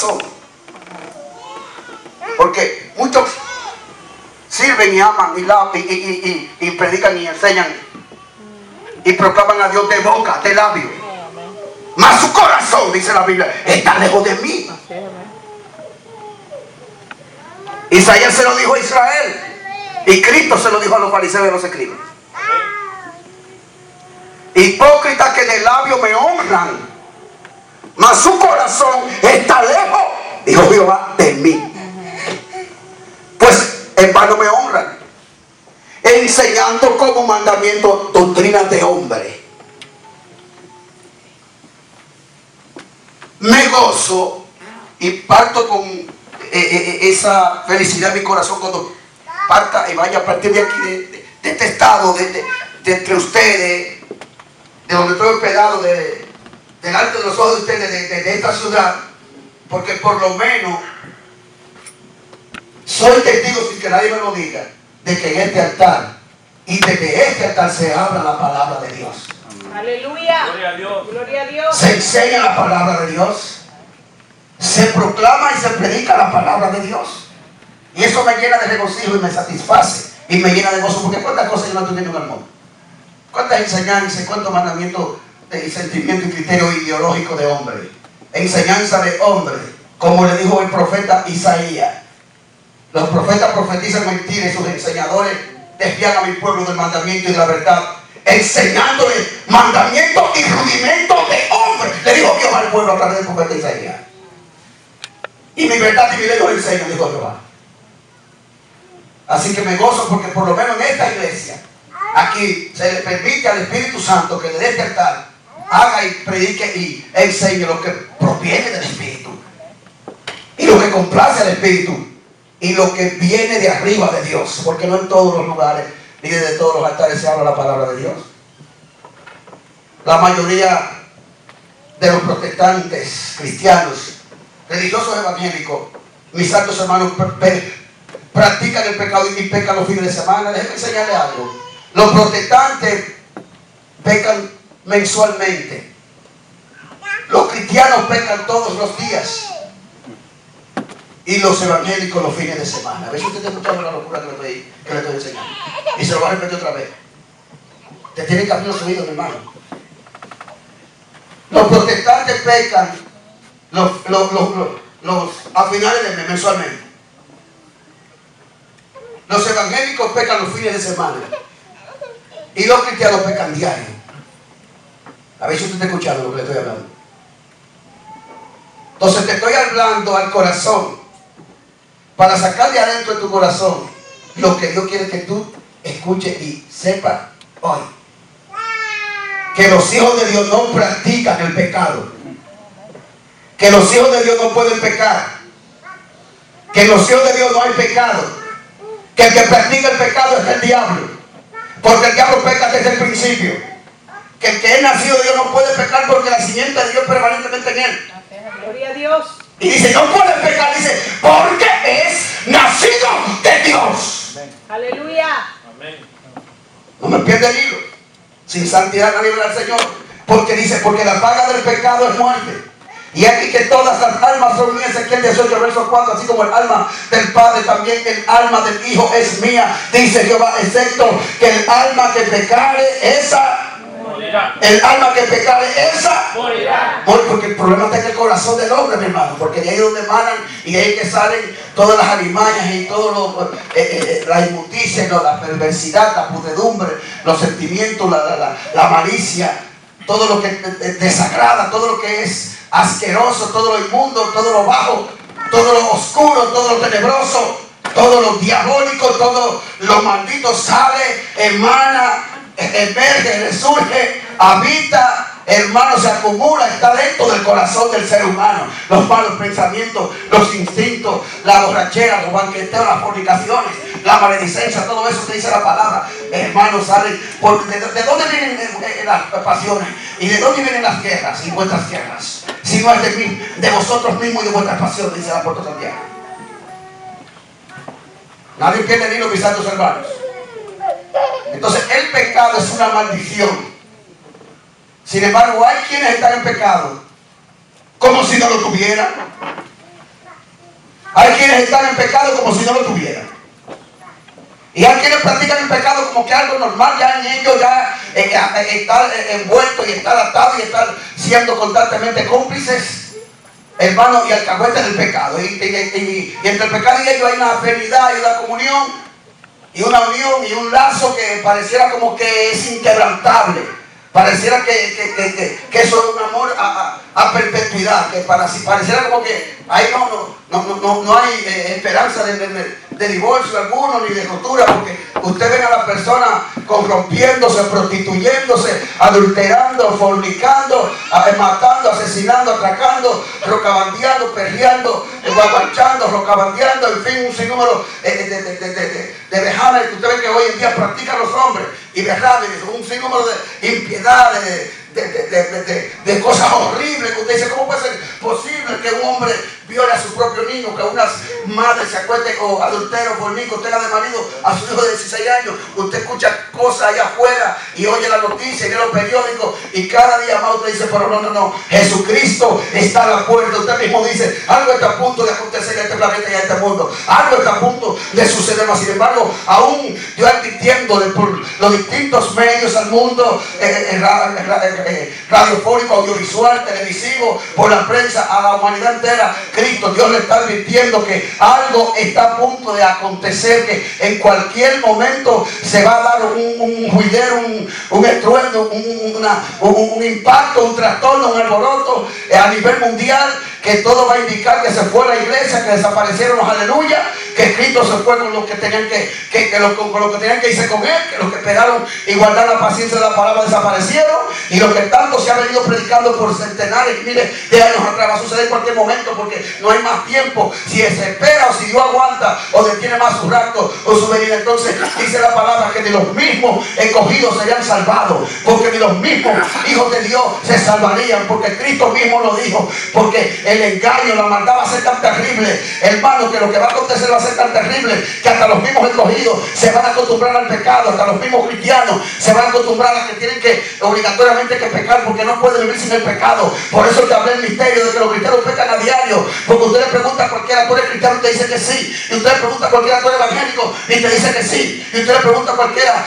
corazón. Porque muchos sirven y aman y predican y enseñan y proclaman a Dios de boca, de labio. Mas su corazón, dice la Biblia, está lejos de mí. Isaías se lo dijo a Israel y Cristo se lo dijo a los fariseos y a los escribas. Hipócritas que de labio me honran, mas su corazón está lejos, dijo Jehová, de mí. Pues en vano me honran, enseñando como mandamiento doctrinas de hombre. Me gozo y parto con esa felicidad en mi corazón cuando parta y vaya a partir de aquí, de este estado, de entre ustedes, de donde estoy hospedado, delante de los ojos de ustedes, de esta ciudad, porque por lo menos soy testigo, sin que nadie me lo diga, de que en este altar y de que este altar se habla la palabra de Dios. Aleluya. Gloria a Dios. Gloria a Dios. Se enseña la palabra de Dios, se proclama y se predica la palabra de Dios, y eso me llena de regocijo y me satisface y me llena de gozo, porque cuántas cosas yo no estoy viendo en el mundo, cuántas enseñanzas, cuántos mandamientos y sentimientos y criterios ideológicos de hombre, enseñanza de hombre, como le dijo el profeta Isaías. Los profetas profetizan mentiras y sus enseñadores desvían a mi pueblo del mandamiento y de la verdad, enseñándole mandamientos y rudimentos de hombre. Le dijo Dios al pueblo a través del profeta Isaías. Y mi verdad y mi ley los enseñan, dijo Jehová. Así que me gozo porque por lo menos en esta iglesia, aquí se le permite al Espíritu Santo que desde este altar haga y predique y enseñe lo que proviene del Espíritu. Y lo que complace al Espíritu. Y lo que viene de arriba de Dios. Porque no en todos los lugares ni desde todos los altares se habla la palabra de Dios. La mayoría de los protestantes, cristianos, religiosos evangélicos, mis santos hermanos, practican el pecado y pecan los fines de semana. Déjenme enseñarle algo. Los protestantes pecan mensualmente. Los cristianos pecan todos los días. Y los evangélicos los fines de semana. A ver si usted está escuchando la locura que le estoy enseñando. Y se lo voy a repetir otra vez. Te tiene que abrir los oídos, mi hermano. Los protestantes pecan a finales de mes, mensualmente. Los evangélicos pecan los fines de semana. Y los cristianos pecan diario. A ver si usted está escuchando lo que le estoy hablando. Entonces te estoy hablando al corazón, para sacar de adentro de tu corazón lo que Dios quiere que tú escuches y sepas hoy. Que los hijos de Dios no practican el pecado. Que los hijos de Dios no pueden pecar. Que en los hijos de Dios no hay pecado. Que el que practica el pecado es el diablo. Porque el diablo peca desde el principio. Que el que es nacido de Dios no puede pecar porque la simiente de Dios permanentemente en él. Gloria a Dios. Y dice, no puede pecar, dice, porque es nacido de Dios. Aleluya. No me pierda el hilo. Sin santidad nadie verá al Señor. Porque dice, porque la paga del pecado es muerte. Y aquí que todas las almas son mías, Ezequiel 18, verso 4, así como el alma del Padre, también el alma del Hijo es mía, dice Jehová, excepto que el alma que pecare, esa morirá. El alma que pecare, esa morirá. Porque el problema está en el corazón del hombre, mi hermano, porque de ahí es donde emanan y de ahí que salen todas las alimañas y todo la injusticia, la perversidad, la pudredumbre, los sentimientos, la malicia, todo lo que desagrada, todo lo que es asqueroso, todo lo inmundo, todo lo bajo, todo lo oscuro, todo lo tenebroso, todo lo diabólico, todo lo maldito sale, emana, emerge, resurge, habita, hermano, se acumula, está dentro del corazón del ser humano. Los malos pensamientos, los instintos, la borrachera, los banqueteos, las fornicaciones, la maledicencia, todo eso que dice la palabra, hermano, salen. ¿De dónde vienen las pasiones? ¿Y de dónde vienen las guerras y vuestras guerras? Si no es de vosotros mismos y de vuestras pasiones, dice el apóstol Santiago. Nadie pierde el hilo, mis santos hermanos. Entonces el pecado es una maldición. Sin embargo, hay quienes están en pecado como si no lo tuvieran. quienes están en pecado como si no lo tuvieran. Y hay quienes practican el pecado como que algo normal, ya en ellos ya estar envuelto y estar atado y estar siendo constantemente cómplices, hermanos, y alcahuetes del pecado. Y entre el pecado y ellos hay una afinidad y una comunión y una unión y un lazo que pareciera como que es inquebrantable. Pareciera que eso es un amor a perpetuidad, que pareciera como que ahí no hay esperanza de divorcio alguno, ni de ruptura, porque usted ve a la persona corrompiéndose, prostituyéndose, adulterando, fornicando, matando, asesinando, atracando, rocabandeando, perreando, guaguanchando, rocabandeando, en fin, un sinnúmero de vejámenes que usted ve que hoy en día practican los hombres, y vejámenes, un sinnúmero de impiedades, de cosas horribles que usted dice, ¿cómo puede ser posible que un hombre viole a su propio niño, que unas madres se acueste o adultero, fornico, tenga de marido a su hijo de 16 años? Usted escucha cosas allá afuera y oye la noticia y lee los periódicos y cada día más usted dice, pero no, Jesucristo está a la puerta. Usted mismo dice, algo está a punto de acontecer en este planeta y en este mundo, algo está a punto de suceder más. Sin embargo, aún yo advirtiéndole por los distintos medios al mundo, radiofónico, audiovisual, televisivo, por la prensa, a la humanidad entera, Cristo, Dios le está advirtiendo que algo está a punto de acontecer, que en cualquier momento se va a dar un juidero, un estruendo, un impacto, un trastorno, un alboroto a nivel mundial, que todo va a indicar que se fue la iglesia, que desaparecieron los aleluya, que Cristo se fue con los que tenían con los que tenían que irse con él, que los que esperaron y guardar la paciencia de la palabra desaparecieron, y lo que tanto se ha venido predicando por centenares y miles de años atrás va a suceder en cualquier momento, porque no hay más tiempo. Si se espera o si Dios aguanta o detiene más su rapto o su venida, entonces dice la palabra que ni los mismos escogidos serían salvados, porque ni los mismos hijos de Dios se salvarían, porque Cristo mismo lo dijo, porque el engaño, la maldad va a ser tan terrible, hermano, que lo que va a acontecer va a ser tan terrible que hasta los mismos escogidos se van a acostumbrar al pecado, hasta los mismos cristianos se van a acostumbrar a que tienen que obligatoriamente que pecar, porque no pueden vivir sin el pecado. Por eso te hablé el misterio de que los cristianos pecan a diario, porque usted le pregunta a cualquiera, ¿tú eres cristiano? Y te dice que sí. Y usted le pregunta a cualquiera, ¿tú eres evangélico? Y te dice que sí. Y usted le pregunta a cualquiera,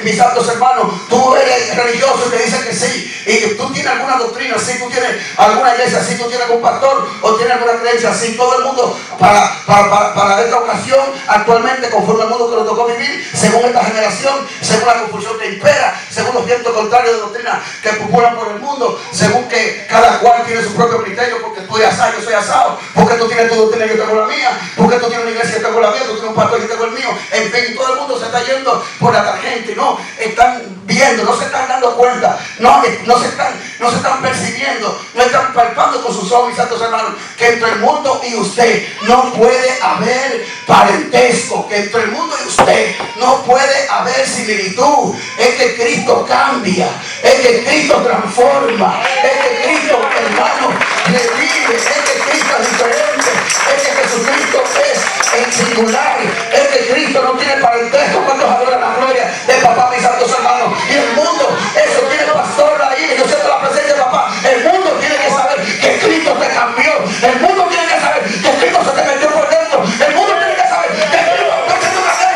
mis santos hermanos, ¿tú eres religioso? Y te dice que sí. Y tú tienes alguna doctrina, sí, tú tienes alguna iglesia, sí, tú tienes algún pastor o tienes alguna creencia, sí. Todo el mundo para esta ocasión, actualmente, conforme al mundo que nos tocó vivir, según esta generación, según la confusión que impera, según los vientos contrarios de doctrina que populan por el mundo, según que cada cual tiene su propio criterio, porque tú eres asado, yo soy asado, porque tú tienes tu doctrina, yo tengo la mía, porque tú tienes una iglesia, yo tengo la mía, tú tienes un pastor, yo tengo el mío. En fin, todo el mundo se está yendo por la tangente, no están viendo, no se están dando cuenta, no se están percibiendo, no están palpando con sus ojos, mis santos hermanos, que entre el mundo y usted no puede haber parentesco, que entre el mundo y usted no puede haber similitud. Es que Cristo cambia, es que Cristo transforma, es que Cristo, hermano, revive, es que Cristo es diferente, es que Jesucristo es el singular, es que Cristo no tiene parentesco. Cuando adoran la gloria de papá, mis santos hermanos, y el mundo, eso tiene pastor ahí, yo siento la presencia de papá. El mundo tiene que saber que Cristo te cambió, el mundo tiene que saber que Cristo se te metió por dentro, el mundo tiene que saber que Cristo no te dio una cara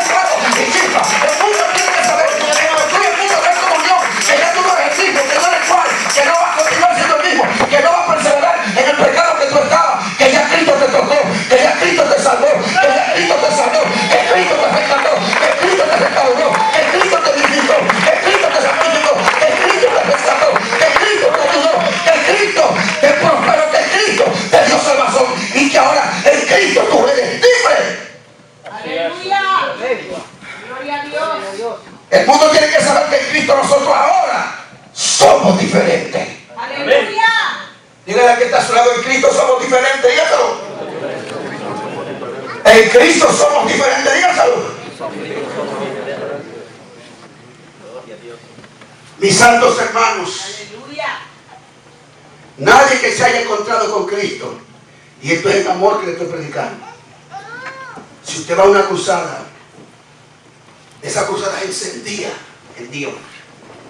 y chispa, el mundo tiene que saber que cuando tú y el mundo ven comunión, que ya tú no eres el mismo, que no eres cual, que no vas a continuar siendo el mismo, que no vas a perseverar en el pecado que tú estabas, que ya Cristo te tocó, que ya Cristo te salvó, que ya Cristo te sanó, que Cristo te rescató, que Cristo te restauró, que Cristo te vivificó, que Cristo te santificó, que Cristo te rescató, que Cristo te ayudó, que Cristo te prosperó, que Cristo te dio salvación, y que ahora en Cristo tú eres libre. Aleluya. Gloria a Dios. El mundo tiene que saber que en Cristo nosotros ahora somos diferentes. Aleluya. Dígale a que está a su lado, en Cristo somos diferentes, dígaselo. En Cristo somos diferentes, dígaselo. Mis santos hermanos, Aleluya. nadie que se haya encontrado con Cristo, y esto es el amor que le estoy predicando. Si usted va a una cruzada, esa cruzada es encendida en Dios,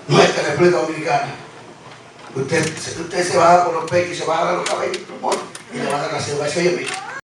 no es que República Dominicana. Usted se va a dar por los pechos y se va a dar los cabellos, y le va a dar la celebración. Oye,